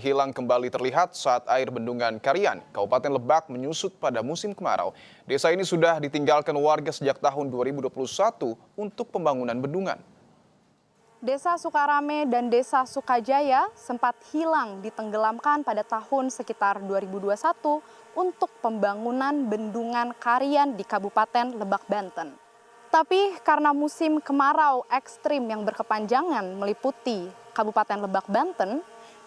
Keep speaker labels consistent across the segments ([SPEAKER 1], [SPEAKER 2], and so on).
[SPEAKER 1] Hilang kembali terlihat saat air bendungan Karian, Kabupaten Lebak menyusut pada musim kemarau. Desa ini sudah ditinggalkan warga sejak tahun 2021 untuk pembangunan bendungan.
[SPEAKER 2] Desa Sukarame dan Desa Sukajaya sempat hilang ditenggelamkan pada tahun sekitar 2021 untuk pembangunan bendungan Karian di Kabupaten Lebak, Banten. Tapi karena musim kemarau ekstrim yang berkepanjangan meliputi Kabupaten Lebak, Banten,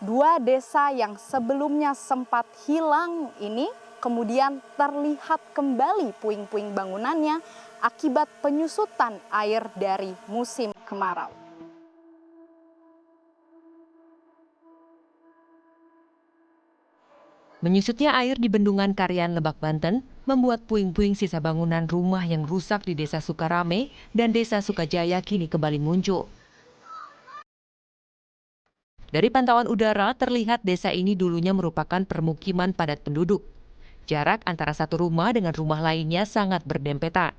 [SPEAKER 2] dua desa yang sebelumnya sempat hilang ini kemudian terlihat kembali puing-puing bangunannya akibat penyusutan air dari musim kemarau.
[SPEAKER 3] Menyusutnya air di bendungan Karian Lebak, Banten membuat puing-puing sisa bangunan rumah yang rusak di Desa Sukarame dan Desa Sukajaya kini kembali muncul. Dari pantauan udara terlihat desa ini dulunya merupakan permukiman padat penduduk. Jarak antara satu rumah dengan rumah lainnya sangat berdempetan.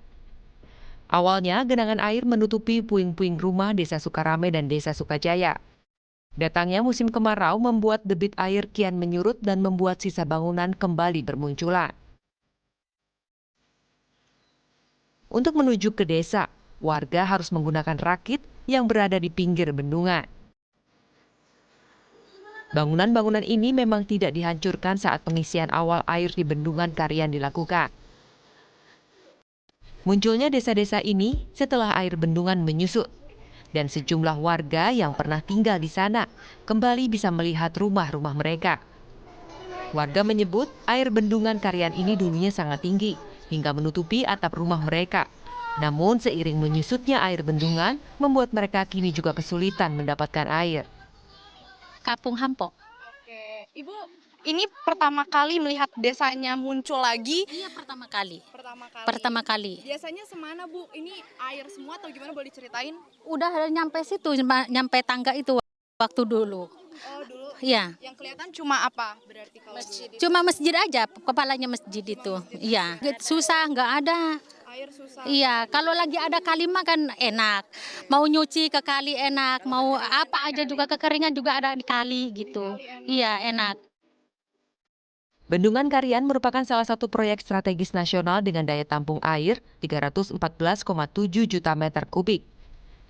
[SPEAKER 3] Awalnya genangan air menutupi puing-puing rumah Desa Sukarame dan Desa Sukajaya. Datangnya musim kemarau membuat debit air kian menyurut dan membuat sisa bangunan kembali bermunculan. Untuk menuju ke desa, warga harus menggunakan rakit yang berada di pinggir bendungan. Bangunan-bangunan ini memang tidak dihancurkan saat pengisian awal air di bendungan Karian dilakukan. Munculnya desa-desa ini setelah air bendungan menyusut. Dan sejumlah warga yang pernah tinggal di sana kembali bisa melihat rumah-rumah mereka. Warga menyebut air bendungan Karian ini dulunya sangat tinggi hingga menutupi atap rumah mereka. Namun seiring menyusutnya air bendungan membuat mereka kini juga kesulitan mendapatkan air.
[SPEAKER 4] Kampung Hampo.
[SPEAKER 2] Oke, Ibu, ini pertama kali melihat desanya muncul lagi?
[SPEAKER 4] Iya, pertama kali.
[SPEAKER 2] Pertama kali. Biasanya semana, Bu? Ini air semua atau gimana, boleh diceritain?
[SPEAKER 4] Udah nyampe situ, nyampe tangga itu waktu dulu.
[SPEAKER 2] Oh, dulu.
[SPEAKER 4] Iya.
[SPEAKER 2] Yang kelihatan cuma apa berarti kalau
[SPEAKER 4] Masjid.
[SPEAKER 2] dulu?
[SPEAKER 4] Cuma masjid aja, kepalanya masjid itu. Iya. Susah, nggak ada.
[SPEAKER 2] Air susah.
[SPEAKER 4] Iya, kalau lagi ada kali mah kan enak. Mau nyuci ke kali enak, mau apa aja juga kekeringan juga ada di kali gitu. Iya, enak.
[SPEAKER 3] Bendungan Karian merupakan salah satu proyek strategis nasional dengan daya tampung air 314,7 juta meter kubik.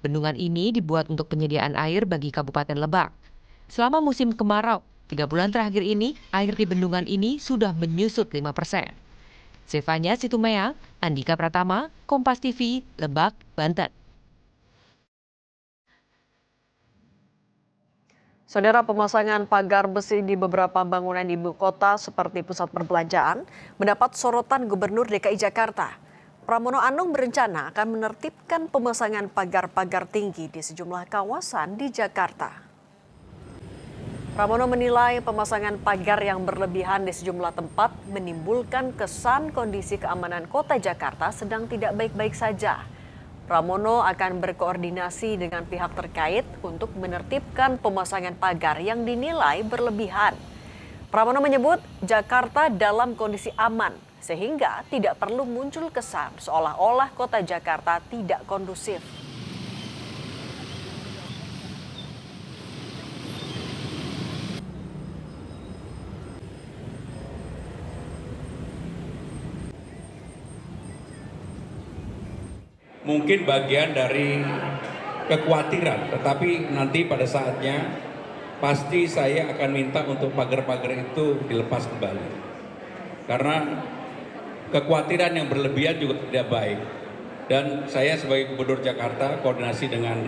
[SPEAKER 3] Bendungan ini dibuat untuk penyediaan air bagi Kabupaten Lebak. Selama musim kemarau, 3 bulan terakhir ini, air di bendungan ini sudah menyusut 5%. Zefanya Situmea, Andika Pratama, Kompas TV, Lebak, Banten.
[SPEAKER 5] Saudara, pemasangan pagar besi di beberapa bangunan di ibu kota seperti pusat perbelanjaan mendapat sorotan Gubernur DKI Jakarta. Pramono Anung berencana akan menertibkan pemasangan pagar-pagar tinggi di sejumlah kawasan di Jakarta. Pramono menilai pemasangan pagar yang berlebihan di sejumlah tempat menimbulkan kesan kondisi keamanan kota Jakarta sedang tidak baik-baik saja. Pramono akan berkoordinasi dengan pihak terkait untuk menertibkan pemasangan pagar yang dinilai berlebihan. Pramono menyebut Jakarta dalam kondisi aman sehingga tidak perlu muncul kesan seolah-olah kota Jakarta tidak kondusif.
[SPEAKER 6] Mungkin bagian dari kekhawatiran, tetapi nanti pada saatnya pasti saya akan minta untuk pagar-pagar itu dilepas kembali. Karena kekhawatiran yang berlebihan juga tidak baik. Dan saya sebagai Gubernur Jakarta koordinasi dengan